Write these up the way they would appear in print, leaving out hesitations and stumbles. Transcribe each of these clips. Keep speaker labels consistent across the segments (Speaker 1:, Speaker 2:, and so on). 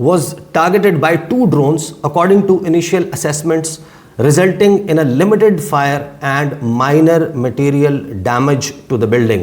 Speaker 1: was targeted by 2 drones according to initial assessments, resulting in a limited fire and minor material damage to the building।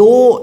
Speaker 1: 2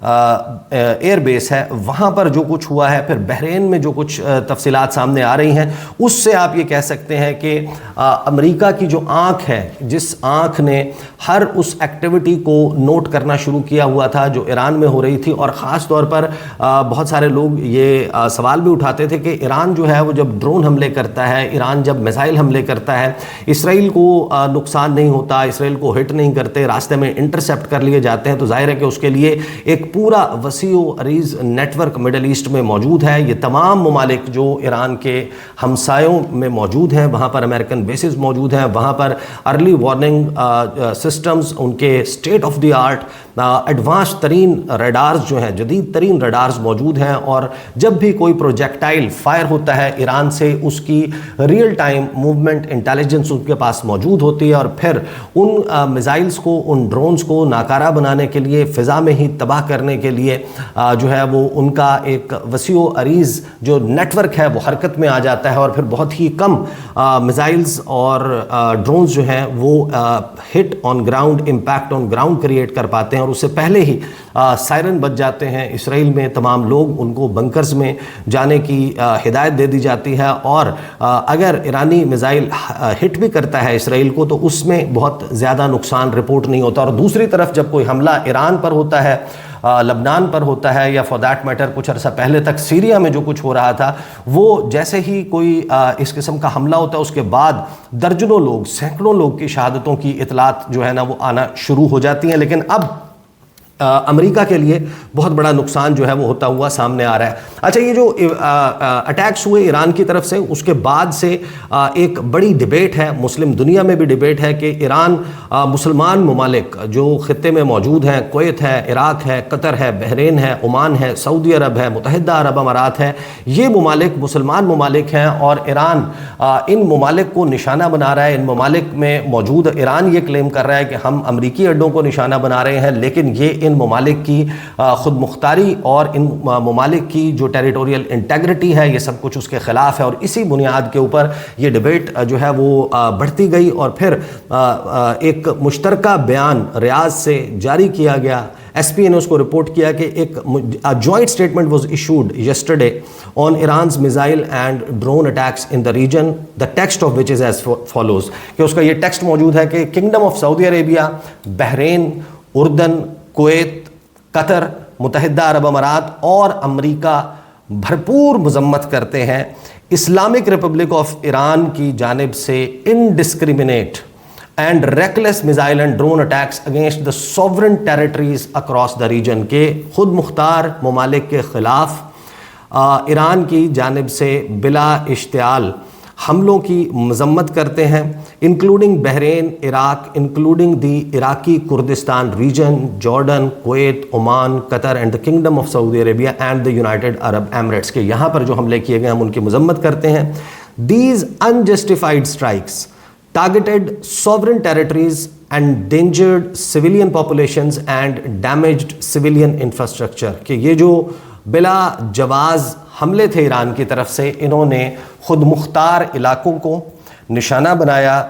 Speaker 1: air base ہے وہاں پر جو کچھ ہوا ہے، پھر بحرین میں جو کچھ تفصیلات سامنے آ رہی ہیں، اس سے آپ یہ کہہ سکتے ہیں کہ امریکہ کی جو آنکھ ہے، جس آنکھ نے ہر اس ایکٹیویٹی کو نوٹ کرنا شروع کیا ہوا تھا جو ایران میں ہو رہی تھی، اور خاص طور پر بہت سارے لوگ یہ سوال بھی اٹھاتے تھے کہ ایران جو ہے وہ جب ڈرون حملے کرتا ہے، ایران جب میزائل حملے کرتا ہے، اسرائیل کو نقصان نہیں ہوتا، اسرائیل کو ہٹ نہیں کرتے، راستے میں انٹرسیپٹ کر لیے جاتے ہیں، تو ظاہر ہے کہ اس کے لیے ایک پورا وسیع و عریض نیٹ ورک مڈل ایسٹ میں موجود ہے۔ یہ تمام ممالک جو ایران کے ہمسایوں میں موجود ہیں، وہاں پر امریکن بیسز موجود ہیں، وہاں پر ارلی وارننگ سسٹمز، ان کے state of the art advance ترین ریڈارز جو ہیں، جدید ترین ریڈارز موجود ہیں، اور جب بھی کوئی پروجیکٹائل فائر ہوتا ہے ایران سے، اس کی ریئل ٹائم موومنٹ انٹیلیجنس ان کے پاس موجود ہوتی ہے، اور پھر ان میزائلز کو، ان ڈرونز کو ناکارہ بنانے کے لیے، فضا میں ہی تباہ کرنے کے لیے جو ہے وہ ان کا ایک وسیع و عریض جو نیٹ ورک ہے وہ حرکت میں آ جاتا ہے، اور پھر بہت ہی کم میزائلز اور ڈرونز جو ہیں وہ hit on ground, impact on ground create کر پاتے ہیں، اور اس سے پہلے ہی سائرن بج جاتے ہیں اسرائیل میں، تمام لوگ ان کو بنکرز میں جانے کی ہدایت دے دی جاتی ہے، اور اگر ایرانی میزائل ہٹ بھی کرتا ہے اسرائیل کو تو اس میں بہت زیادہ نقصان رپورٹ نہیں ہوتا۔ اور دوسری طرف جب کوئی حملہ ایران پر ہوتا ہے، لبنان پر ہوتا ہے، یا فار دیٹ میٹر کچھ عرصہ پہلے تک سیریا میں جو کچھ ہو رہا تھا، وہ جیسے ہی کوئی اس قسم کا حملہ ہوتا ہے، اس کے بعد درجنوں لوگ، سینکڑوں لوگ کی شہادتوں کی اطلاعات جو ہے نا وہ آنا شروع ہو جاتی ہیں۔ لیکن اب امریکہ کے لیے بہت بڑا نقصان جو ہے وہ ہوتا ہوا سامنے آ رہا ہے۔ اچھا، یہ جو اٹیکس ہوئے ایران کی طرف سے، اس کے بعد سے ایک بڑی ڈیبیٹ ہے، مسلم دنیا میں بھی ڈیبیٹ ہے کہ ایران مسلمان ممالک جو خطے میں موجود ہیں، کویت ہے، عراق ہے، قطر ہے، بحرین ہے، عمان ہے، سعودی عرب ہے، متحدہ عرب امارات ہے، یہ ممالک مسلمان ممالک ہیں، اور ایران ان ممالک کو نشانہ بنا رہا ہے۔ ان ممالک میں موجود ایران یہ کلیم کر رہا ہے کہ ہم امریکی اڈوں کو نشانہ بنا رہے ہیں، لیکن یہ ان ممالک کی خود مختاری اور ان ممالک کی جو ٹیریٹوریل انٹیگریٹی ہے، یہ سب کچھ اس کے خلاف ہے، اور اسی بنیاد کے اوپر یہ ڈیبیٹ جو ہے وہ بڑھتی گئی، اور پھر ایک مشترکہ بیان ریاض سے جاری کیا گیا۔ ایس پی نے اس کو رپورٹ کیا کہ ایک joint statement was issued yesterday on Iran's missile and drone attacks in the region, the text of which is as follows, کہ اس کا یہ ٹیکسٹ موجود ہے کہ kingdom of Saudi Arabia, Bahrain, اردن، کویت، قطر، متحدہ عرب امارات اور امریکہ بھرپور مذمت کرتے ہیں اسلامک ریپبلک آف ایران کی جانب سے indiscriminate and reckless missile and drone attacks against the sovereign territories across the region, کے خود مختار ممالک کے خلاف ایران کی جانب سے بلا اشتعال حملوں کی مذمت کرتے ہیں، including Bahrain, Iraq, including the Iraqi Kurdistan region, Jordan, Kuwait, Oman, Qatar and the kingdom of Saudi Arabia and the United Arab Emirates, کے یہاں پر جو حملے کیے گئے ہم ان کی مذمت کرتے ہیں۔ These unjustified strikes targeted sovereign territories, endangered civilian populations and damaged civilian infrastructure، کہ یہ جو بلا جواز حملے تھے ایران کی طرف سے، انہوں نے خود مختار علاقوں کو نشانہ بنایا،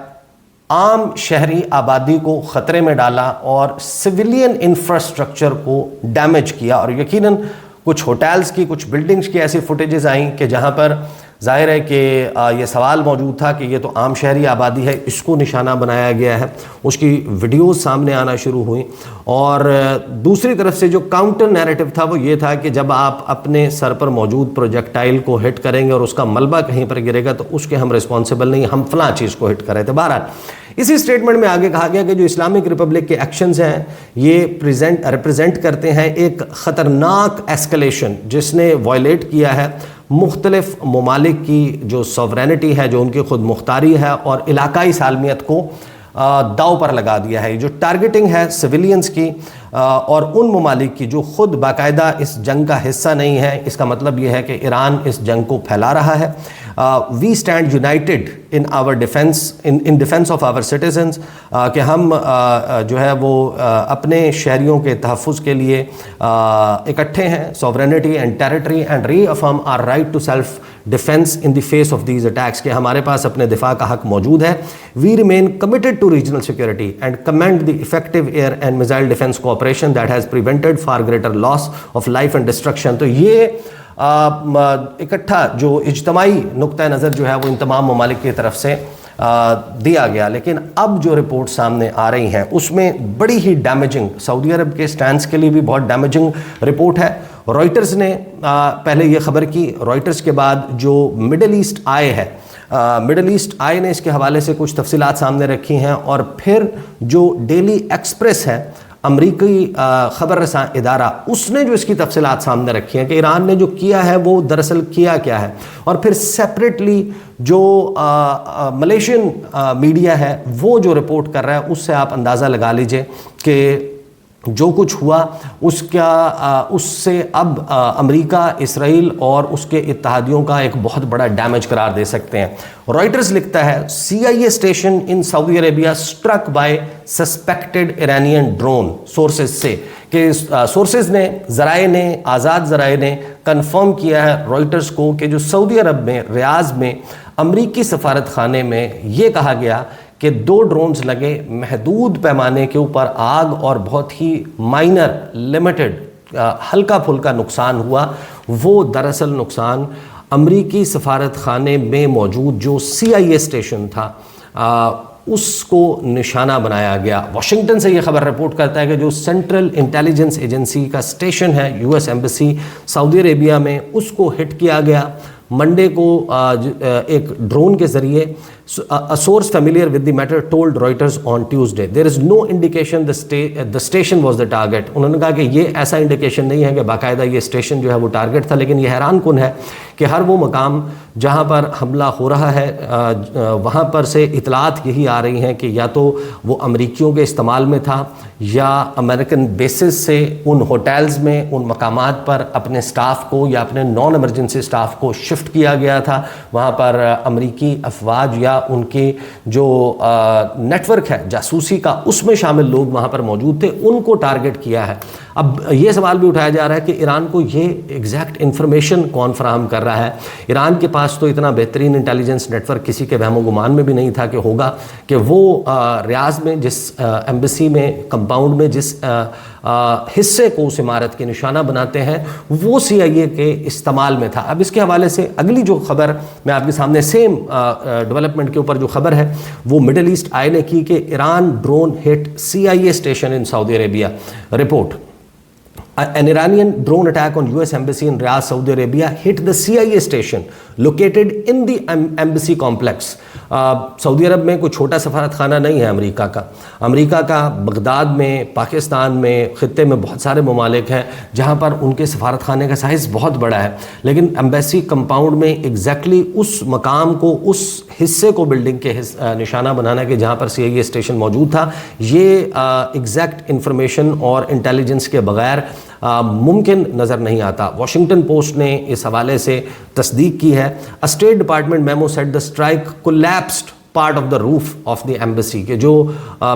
Speaker 1: عام شہری آبادی کو خطرے میں ڈالا اور سویلین انفراسٹرکچر کو ڈیمیج کیا۔ اور یقیناً کچھ ہوٹلز کی، کچھ بلڈنگز کی ایسی فوٹیجز آئیں کہ جہاں پر ظاہر ہے کہ یہ سوال موجود تھا کہ یہ تو عام شہری آبادی ہے، اس کو نشانہ بنایا گیا ہے، اس کی ویڈیوز سامنے آنا شروع ہوئیں۔ اور دوسری طرف سے جو کاؤنٹر نیریٹو تھا وہ یہ تھا کہ جب آپ اپنے سر پر موجود پروجیکٹائل کو ہٹ کریں گے اور اس کا ملبہ کہیں پر گرے گا تو اس کے ہم رسپانسیبل نہیں، ہم فلاں چیز کو ہٹ کر رہے تھے۔ بہرحال اسی اسٹیٹمنٹ میں آگے کہا گیا کہ جو اسلامک ریپبلک کے ایکشنز ہیں یہ ریپرزینٹ کرتے ہیں ایک خطرناک ایسکلیشن جس نے وائلیٹ کیا ہے مختلف ممالک کی جو سوورینٹی ہے، جو ان کی خود مختاری ہے، اور علاقائی سالمیت کو داؤ پر لگا دیا ہے۔ جو ٹارگیٹنگ ہے سویلینز کی اور ان ممالک کی جو خود باقاعدہ اس جنگ کا حصہ نہیں ہے، اس کا مطلب یہ ہے کہ ایران اس جنگ کو پھیلا رہا ہے۔ We stand united in our defence in defence of our citizens, کہ ہم جو ہے وہ اپنے شہریوں کے تحفظ کے لیے اکٹھے ہیں، sovereignty and territory and reaffirm our right to self defense in the face of these attacks, کہ ہمارے پاس اپنے دفاع کا حق موجود ہے. We remain committed to regional security and commend the effective air and missile defense cooperation that has prevented far greater loss of life and destruction. تو یہ اکٹھا جو اجتماعی نقطہ نظر جو ہے وہ ان تمام ممالک کی طرف سے دیا گیا. لیکن اب جو رپورٹ سامنے آ رہی ہیں اس میں بڑی ہی ڈیمیجنگ، سعودی عرب کے سٹینس کے لیے بھی بہت ڈیمیجنگ رپورٹ ہے. رائٹرز نے پہلے یہ خبر کی، رائٹرز کے بعد جو مڈل ایسٹ آئے ہے، مڈل ایسٹ آئے نے اس کے حوالے سے کچھ تفصیلات سامنے رکھی ہیں، اور پھر جو ڈیلی ایکسپریس ہے امریکی خبر رساں ادارہ، اس نے جو اس کی تفصیلات سامنے رکھی ہیں کہ ایران نے جو کیا ہے وہ دراصل کیا کیا ہے. اور پھر سیپریٹلی جو ملیشین میڈیا ہے وہ جو رپورٹ کر رہا ہے، اس سے آپ اندازہ لگا لیجئے کہ جو کچھ ہوا اس سے اب امریکہ، اسرائیل اور اس کے اتحادیوں کا ایک بہت بڑا ڈیمیج قرار دے سکتے ہیں. رائٹرز لکھتا ہے CIA station in Saudi Arabia struck by suspected Iranian drone. Sources سے کہ سورسز نے، ذرائع نے، آزاد ذرائع نے کنفرم کیا ہے رائٹرز کو کہ جو سعودی عرب میں ریاض میں امریکی سفارت خانے میں یہ کہا گیا کہ 2 ڈرونز لگے، محدود پیمانے کے اوپر آگ اور بہت ہی مائنر لمیٹڈ ہلکا پھلکا نقصان ہوا. وہ دراصل نقصان امریکی سفارت خانے میں موجود جو CIA اسٹیشن تھا اس کو نشانہ بنایا گیا. واشنگٹن سے یہ خبر رپورٹ کرتا ہے کہ جو سینٹرل انٹیلیجنس ایجنسی کا اسٹیشن ہے US ایمبیسی سعودی عربیہ میں، اس کو ہٹ کیا گیا. منڈے کو ایک ڈرون کے ذریعے a source familiar with the matter told Reuters on Tuesday there is no indication the station was the target. انہوں نے کہا کہ یہ ایسا انڈیکیشن نہیں ہے کہ باقاعدہ یہ اسٹیشن جو ہے وہ ٹارگٹ تھا، لیکن یہ حیران کن ہے کہ ہر وہ مقام جہاں پر حملہ ہو رہا ہے وہاں پر سے اطلاعات یہی آ رہی ہیں کہ یا تو وہ امریکیوں کے استعمال میں تھا یا امریکن بیسز سے ان ہوٹلز میں، ان مقامات پر اپنے سٹاف کو یا اپنے نان ایمرجنسی سٹاف کو شفٹ کیا گیا تھا. وہاں پر امریکی افواج یا ان کے جو نیٹ ورک ہے جاسوسی کا، اس میں شامل لوگ وہاں پر موجود تھے، ان کو ٹارگٹ کیا ہے. اب یہ سوال بھی اٹھایا جا رہا ہے کہ ایران کو یہ ایگزیکٹ انفارمیشن کون فراہم کر رہا ہے. ایران کے پاس تو اتنا بہترین انٹیلیجنس نیٹ ورک کسی کے وہم و گمان میں بھی نہیں تھا کہ ہوگا کہ وہ ریاض میں جس ایمبیسی میں کمپاؤنڈ میں جس حصے کو اس عمارت کے نشانہ بناتے ہیں وہ CIA کے استعمال میں تھا. اب اس کے حوالے سے اگلی جو خبر میں آپ کے سامنے سیم ڈیولپمنٹ کے اوپر جو خبر ہے وہ مڈل ایسٹ آئی نے کی کہ Iran drone hit CIA station in Saudi Arabia. Report An Iranian drone attack on US embassy in Riyadh, Saudi Arabia hit the CIA station located in the embassy complex. سعودی عرب میں کوئی چھوٹا سفارت خانہ نہیں ہے امریکہ کا بغداد میں، پاکستان میں، خطے میں بہت سارے ممالک ہیں جہاں پر ان کے سفارت خانے کا سائز بہت بڑا ہے، لیکن ایمبیسی کمپاؤنڈ میں ایگزیکٹلی اس مقام کو، اس حصے کو بلڈنگ کے نشانہ بنانا کہ جہاں پر CIA اسٹیشن موجود تھا، یہ ایگزیکٹ انفارمیشن اور انٹیلیجنس کے بغیر ممکن نظر نہیں آتا. واشنگٹن پوسٹ نے اس حوالے سے تصدیق کی ہے. State department memo said the strike collapsed part of the roof of the embassy, کہ جو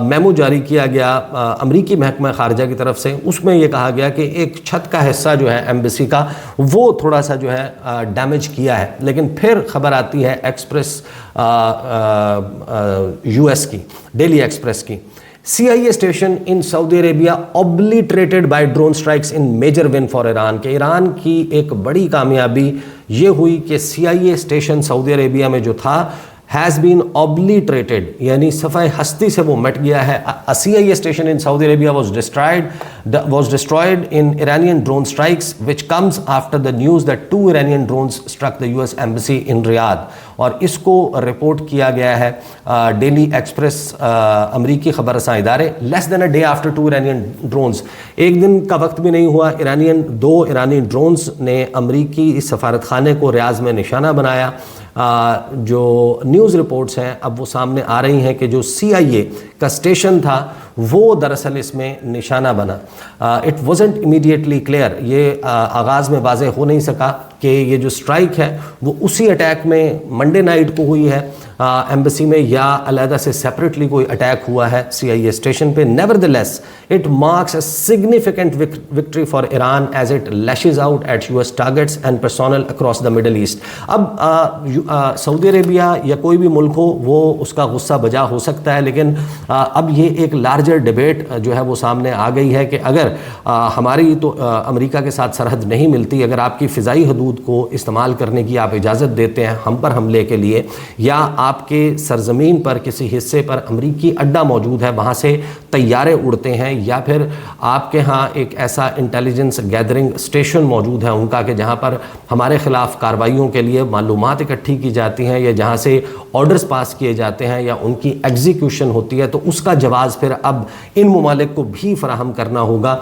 Speaker 1: میمو جاری کیا گیا امریکی محکمہ خارجہ کی طرف سے، اس میں یہ کہا گیا کہ ایک چھت کا حصہ جو ہے ایمبیسی کا وہ تھوڑا سا جو ہے ڈیمیج کیا ہے. لیکن پھر خبر آتی ہے ایکسپریس US کی، ڈیلی ایکسپریس کی. CIA station in Saudi Arabia obliterated by drone strikes in major win for Iran, کہ ایران کی ایک بڑی کامیابی یہ ہوئی کہ CIA اسٹیشن سعودی عربیہ میں جو تھا has been obliterated، یعنی صفحہ ہستی سے وہ مٹ گیا ہے. A CIA station in Saudi Arabia was destroyed in Iranian drone strikes, which comes after the news that 2 Iranian drones struck the US embassy in Riyadh. اور اس کو رپورٹ کیا گیا ہے ڈیلی ایکسپریس امریکی خبر رساں ادارے. Less than a day after 2 Iranian drones، ایک دن کا وقت بھی نہیں ہوا، 2 ایرانی ڈرونز نے امریکی اس سفارت خانے کو ریاض میں نشانہ بنایا. جو نیوز رپورٹس ہیں اب وہ سامنے آ رہی ہیں کہ جو CIA کا اسٹیشن تھا وہ دراصل اس میں نشانہ بنا. اٹ وازنٹ امیڈیٹلی کلیئر، یہ آغاز میں واضح ہو نہیں سکا کہ یہ جو اسٹرائک ہے وہ اسی اٹیک میں منڈے نائٹ کو ہوئی ہے ایمبسی میں یا علیحدہ سے سیپریٹلی کوئی اٹیک ہوا ہے CIA اسٹیشن پہ. Nevertheless it marks a significant victory for Iran as it lashes out at US targets and personnel across the middle east. اب سعودی عربیہ یا کوئی بھی ملک ہو وہ اس کا غصہ بجا ہو سکتا ہے، لیکن اب یہ ایک لارجر ڈیبیٹ جو ہے وہ سامنے آ گئی ہے کہ اگر ہماری تو امریکہ کے ساتھ سرحد نہیں ملتی، اگر آپ کی فضائی حدود کو استعمال کرنے کی آپ اجازت دیتے ہیں ہم پر حملے کے لیے، یا آپ کے سرزمین پر کسی حصے پر امریکی اڈا موجود ہے وہاں سے طیارے اڑتے ہیں، یا پھر آپ کے ہاں ایک ایسا انٹیلیجنس گیدرنگ اسٹیشن موجود ہے ان کا کہ جہاں پر ہمارے خلاف کارروائیوں کے لیے معلومات اکٹھی کی جاتی ہیں یا جہاں سے آرڈرز پاس کیے جاتے ہیں یا ان کی ایگزیکیوشن ہوتی ہے، تو اس کا جواز پھر اب ان ممالک کو بھی فراہم کرنا ہوگا.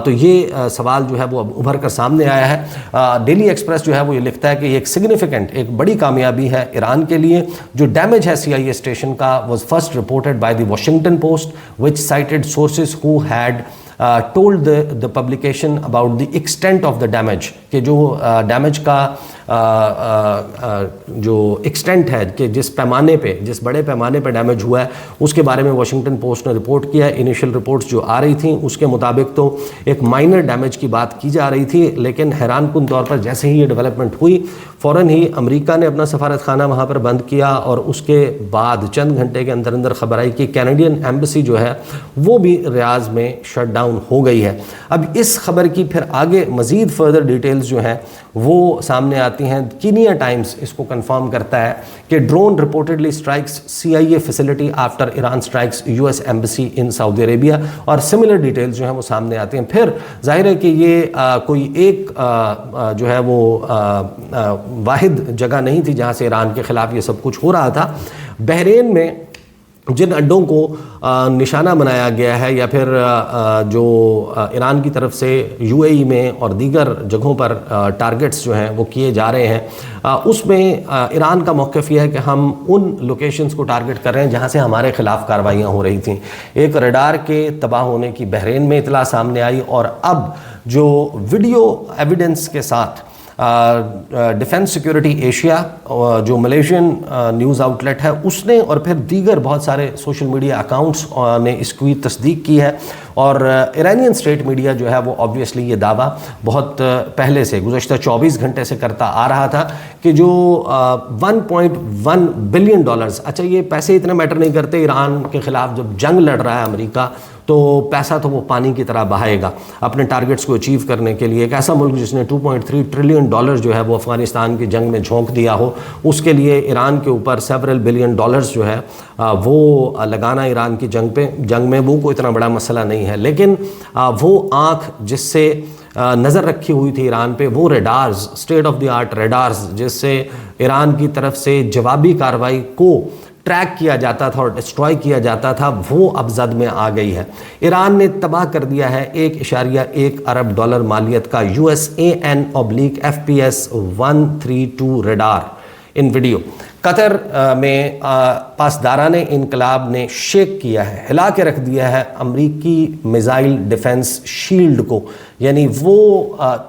Speaker 1: تو یہ سوال جو ہے وہ اب ابھر کر سامنے آیا ہے. ڈیلی ایکسپریس جو ہے وہ یہ لکھتا ہے کہ یہ ایک سگنیفیکنٹ، ایک بڑی کامیابی ہے ایران کے لیے. جو ڈیمیج ہے CIA اسٹیشن کا was first reported by the Washington Post which cited sources who had told the publication about the extent of the damage, کہ جو ڈیمیج کا جو ایکسٹینٹ ہے کہ جس پیمانے پہ، جس بڑے پیمانے پہ ڈیمیج ہوا ہے اس کے بارے میں واشنگٹن پوسٹ نے رپورٹ کیا ہے. انیشیل رپورٹس جو آ رہی تھیں اس کے مطابق تو ایک مائنر ڈیمیج کی بات کی جا رہی تھی، لیکن حیران کن طور پر جیسے ہی یہ ڈیولپمنٹ ہوئی فوراً ہی امریکہ نے اپنا سفارت خانہ وہاں پر بند کیا، اور اس کے بعد چند گھنٹے کے اندر اندر خبر آئی کہ کینیڈین ایمبسی جو ہے وہ بھی ریاض میں شٹ ڈاؤن ہو گئی ہے. اب اس خبر کی پھر آگے مزید فردر ڈیٹیلز جو ہیں وہ سامنے آتی ہیں. کینیا ٹائمز اس کو کنفرم کرتا ہے کہ drone reportedly strikes CIA facility after Iran strikes US embassy in Saudi Arabia, اور سملر ڈیٹیلز جو ہیں وہ سامنے آتے ہیں. پھر ظاہر ہے کہ یہ کوئی ایک جو ہے وہ واحد جگہ نہیں تھی جہاں سے ایران کے خلاف یہ سب کچھ ہو رہا تھا. بحرین میں جن اڈوں کو نشانہ بنایا گیا ہے یا پھر جو ایران کی طرف سے UAE میں اور دیگر جگہوں پر ٹارگٹس جو ہیں وہ کیے جا رہے ہیں، اس میں ایران کا موقف یہ ہے کہ ہم ان لوکیشنز کو ٹارگٹ کر رہے ہیں جہاں سے ہمارے خلاف کارروائیاں ہو رہی تھیں. ایک ریڈار کے تباہ ہونے کی بحرین میں اطلاع سامنے آئی، اور اب جو ویڈیو ایویڈنس کے ساتھ ڈیفنس سیکیورٹی ایشیا جو ملیشین نیوز آؤٹ لیٹ ہے اس نے اور پھر دیگر بہت سارے سوشل میڈیا اکاؤنٹس نے اس کی تصدیق کی ہے. اور ایرانین اسٹیٹ میڈیا جو ہے وہ آبویسلی یہ دعویٰ بہت پہلے سے گزشتہ 24 گھنٹے سے کرتا آ رہا تھا کہ جو $1.1 بلین، اچھا یہ پیسے اتنے میٹر نہیں کرتے، ایران کے خلاف جب جنگ لڑ رہا ہے امریکہ تو پیسہ تو وہ پانی کی طرح بہائے گا اپنے ٹارگٹس کو اچیو کرنے کے لیے. ایک ایسا ملک جس نے $2.3 ٹریلین جو ہے وہ افغانستان کی جنگ میں جھونک دیا ہو، اس کے لیے ایران کے اوپر سیورل بلین ڈالرز جو ہے وہ لگانا ایران کی جنگ میں وہ کوئی اتنا بڑا مسئلہ نہیں ہے. لیکن وہ آنکھ جس سے نظر رکھی ہوئی تھی ایران پہ، وہ radars, state of the art radars, جس سے ایران کی طرف سے جوابی کارروائی کو ٹریک کیا جاتا تھا اور ڈسٹروائے کیا جاتا تھا، وہ اب زد میں آ گئی ہے. ایران نے تباہ کر دیا ہے $1.1 ارب مالیت کا USAN/FPS 132 ریڈار ان ویڈیو. قطر میں پاسداران انقلاب نے شیک کیا ہے، ہلا کے رکھ دیا ہے امریکی میزائل ڈیفنس شیلڈ کو، یعنی وہ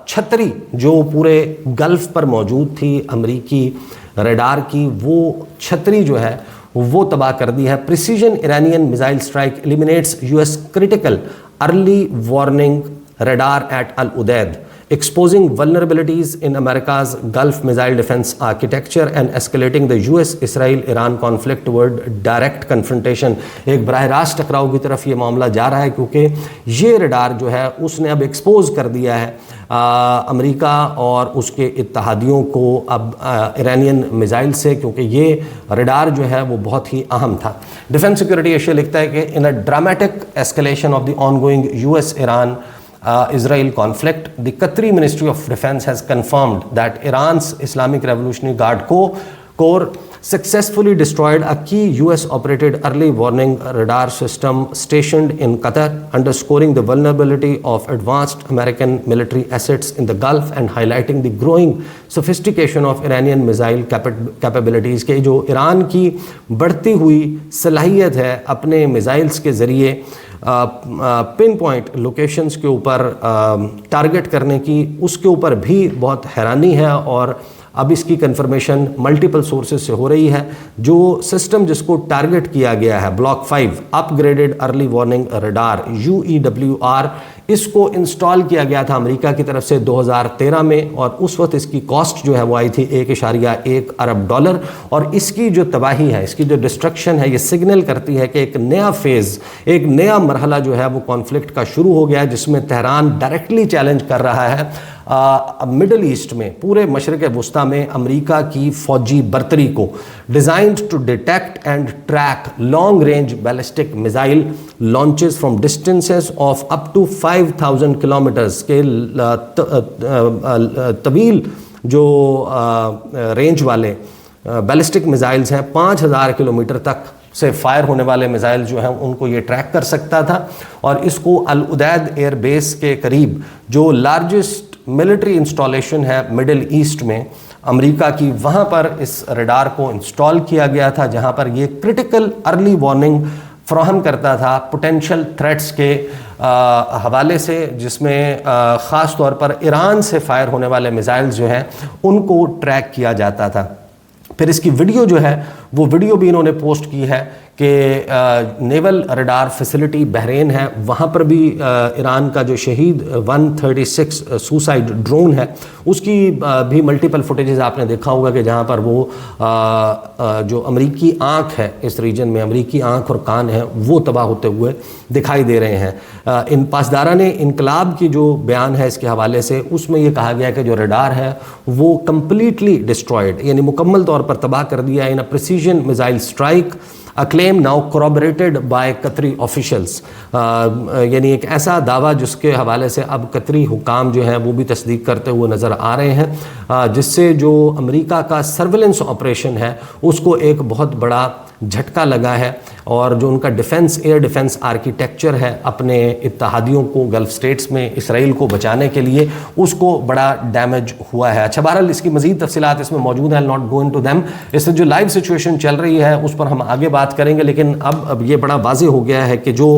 Speaker 1: چھتری جو پورے گلف پر موجود تھی امریکی ریڈار کی، وہ چھتری جو ہے وہ تباہ کر دی ہے. Precision Iranian missile strike eliminates US critical early warning radar at Al Udeid exposing vulnerabilities in America's Gulf missile defense architecture and escalating the US-Israel-Iran conflict toward direct confrontation. ایک براہ راست ٹکراؤ کی طرف یہ معاملہ جا رہا ہے، کیونکہ یہ ریڈار جو ہے اس نے اب ایکسپوز کر دیا ہے امریکہ اور اس کے اتحادیوں کو اب ایرانین میزائل سے، کیونکہ یہ ریڈار جو ہے وہ بہت ہی اہم تھا. ڈیفنس سیکورٹی ایشیا لکھتا ہے کہ in a dramatic escalation of the ongoing US-Iran Israel conflict, the Qatari Ministry of Defense has confirmed that Iran's Islamic Revolutionary Guard Corps successfully destroyed a key US-operated early warning radar system stationed in Qatar, underscoring the vulnerability of advanced American military assets in the Gulf and highlighting the growing sophistication of Iranian missile capabilities. کہ جو ایران کی بڑھتی ہوئی صلاحیت ہے اپنے missiles کے ذریعے پن پوائنٹ لوکیشنز کے اوپر ٹارگٹ کرنے کی، اس کے اوپر بھی بہت حیرانی ہے. اور اب اس کی کنفرمیشن ملٹیپل سورسز سے ہو رہی ہے. جو سسٹم جس کو ٹارگٹ کیا گیا ہے block 5 upgraded early warning radar UEWR، اس کو انسٹال کیا گیا تھا امریکہ کی طرف سے 2013 میں، اور اس وقت اس کی کاسٹ جو ہے وہ آئی تھی $1.1 ارب، اور اس کی جو تباہی ہے، اس کی جو ڈسٹرکشن ہے، یہ سگنل کرتی ہے کہ ایک نیا فیز، ایک نیا مرحلہ جو ہے وہ کانفلکٹ کا شروع ہو گیا ہے، جس میں تہران ڈائریکٹلی چیلنج کر رہا ہے مڈل ایسٹ میں، پورے مشرق وسطیٰ میں امریکہ کی فوجی برتری کو. Designed to detect and track long range ballistic missile launches from distances of up to 5000 kilometres کے طویل جو رینج والے بیلسٹک میزائلز ہیں، 5000 کلومیٹر تک سے فائر ہونے والے میزائل جو ہیں ان کو یہ ٹریک کر سکتا تھا. اور اس کو العدید ایئر بیس کے قریب، جو لارجسٹ ملٹری انسٹالیشن ہے مڈل ایسٹ میں امریکہ کی، وہاں پر اس ریڈار کو انسٹال کیا گیا تھا، جہاں پر یہ کرٹیکل ارلی وارننگ فراہم کرتا تھا پوٹینشیل تھریٹس کے حوالے سے، جس میں خاص طور پر ایران سے فائر ہونے والے میزائلز جو ہیں ان کو ٹریک کیا جاتا تھا. پھر اس کی ویڈیو جو ہے وہ ویڈیو بھی انہوں نے پوسٹ کی ہے کہ نیول ریڈار فیسلٹی بحرین ہے، وہاں پر بھی ایران کا جو شہید 136 سوسائڈ ڈرون ہے اس کی بھی ملٹیپل فوٹیجز آپ نے دیکھا ہوگا کہ جہاں پر وہ جو امریکی آنکھ ہے اس ریجن میں، امریکی آنکھ اور کان ہے، وہ تباہ ہوتے ہوئے دکھائی دے رہے ہیں. ان پاسداران انقلاب کی جو بیان ہے اس کے حوالے سے، اس میں یہ کہا گیا کہ جو ریڈار ہے وہ کمپلیٹلی ڈسٹرائڈ، یعنی مکمل طور پر تباہ کر دیا ہے. In precision missile strike A claim now corroborated by Qatari officials، یعنی ایک ایسا دعویٰ جس کے حوالے سے اب قطری حکام جو ہیں وہ بھی تصدیق کرتے ہوئے نظر آ رہے ہیں، جس سے جو امریکہ کا سرویلنس آپریشن ہے اس کو ایک بہت بڑا جھٹکا لگا ہے، اور جو ان کا ڈیفنس، ایئر ڈیفنس آرکیٹیکچر ہے اپنے اتحادیوں کو گلف سٹیٹس میں اسرائیل کو بچانے کے لیے، اس کو بڑا ڈیمیج ہوا ہے. اچھا، بہرحال اس کی مزید تفصیلات اس میں موجود ہیں، I'll not go into them. اس سے جو لائیو سچویشن چل رہی ہے اس پر ہم آگے بات کریں گے، لیکن اب یہ بڑا واضح ہو گیا ہے کہ جو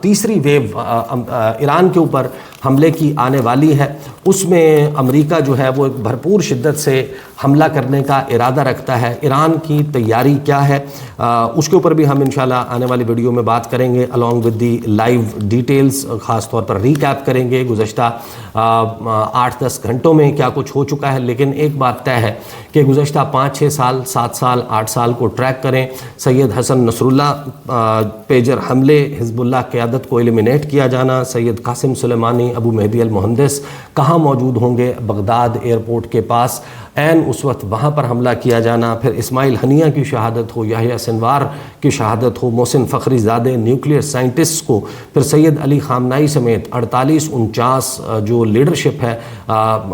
Speaker 1: تیسری ویو ایران کے اوپر حملے کی آنے والی ہے، اس میں امریکہ جو ہے وہ ایک بھرپور شدت سے حملہ کرنے کا ارادہ رکھتا ہے. ایران کی تیاری کیا ہے اس کے اوپر بھی ہم انشاءاللہ آنے والی ویڈیو میں بات کریں گے، along with the live details. خاص طور پر ریکیپ کریں گے گزشتہ 8-10 گھنٹوں میں کیا کچھ ہو چکا ہے. لیکن ایک بات طے ہے کہ گزشتہ 5-6 سال، 7 سال، 8 سال کو ٹریک کریں. سید حسن نصر اللہ پیجر حملے، حزب اللہ قیادت کو ایلیمینیٹ کیا جانا، سید قاسم سلیمانی، ابو مہدی المہندس کہاں موجود ہوں گے؟ بغداد ایئرپورٹ کے پاس، عین اس وقت وہاں پر حملہ کیا جانا. پھر اسماعیل ہنیہ کی شہادت ہو، یحییٰ سنوار کی شہادت ہو، محسن فخری زادے نیوکلیئر سائنٹسٹ کو، پھر سید علی خامنائی سمیت 48-49 جو لیڈرشپ ہے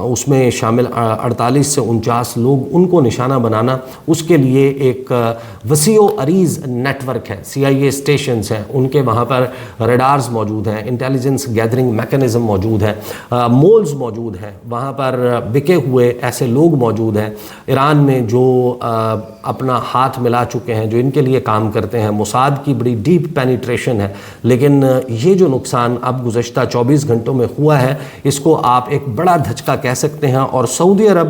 Speaker 1: اس میں شامل 48 سے 49 لوگ، ان کو نشانہ بنانا. اس کے لیے ایک وسیع و عریض نیٹ ورک ہے، CIA اسٹیشنز ہیں، ان کے وہاں پر ریڈارز موجود ہیں، انٹیلیجنس گیدرنگ میکانزم موجود ہے، مولز موجود ہیں، وہاں پر بکے ہوئے ایسے لوگ موجود ہیں ایران میں جو اپنا ہاتھ ملا چکے ہیں، جو ان کے لیے کام کرتے ہیں. موساد کی بڑی ڈیپ پینیٹریشن ہے. لیکن یہ جو نقصان اب گزشتہ 24 گھنٹوں میں ہوا ہے، اس کو آپ ایک بڑا دھچکا کہہ سکتے ہیں. اور سعودی عرب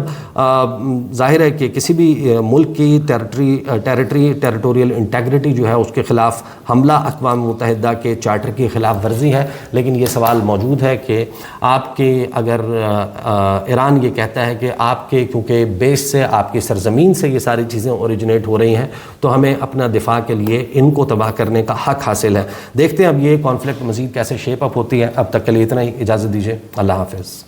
Speaker 1: ظاہر ہے کہ کسی بھی ملک کی ٹیریٹوریل انٹیگریٹی جو ہے اس کے خلاف حملہ اقوام متحدہ کے چارٹر کی خلاف ورزی ہے. لیکن یہ سوال موجود ہے کہ آپ کے اگر ایران یہ کہتا ہے کہ آپ کے کیونکہ بیس سے، آپ کی سرزمین سے یہ ساری چیزیں اوریجنیٹ ہو رہی ہیں، تو ہمیں اپنا دفاع کے لیے ان کو تباہ کرنے کا حق حاصل ہے. دیکھتے ہیں اب یہ کانفلکٹ مزید کیسے شیپ اپ ہوتی ہے. اب تک کے لیے اتنا ہی، اجازت دیجیے، اللہ حافظ.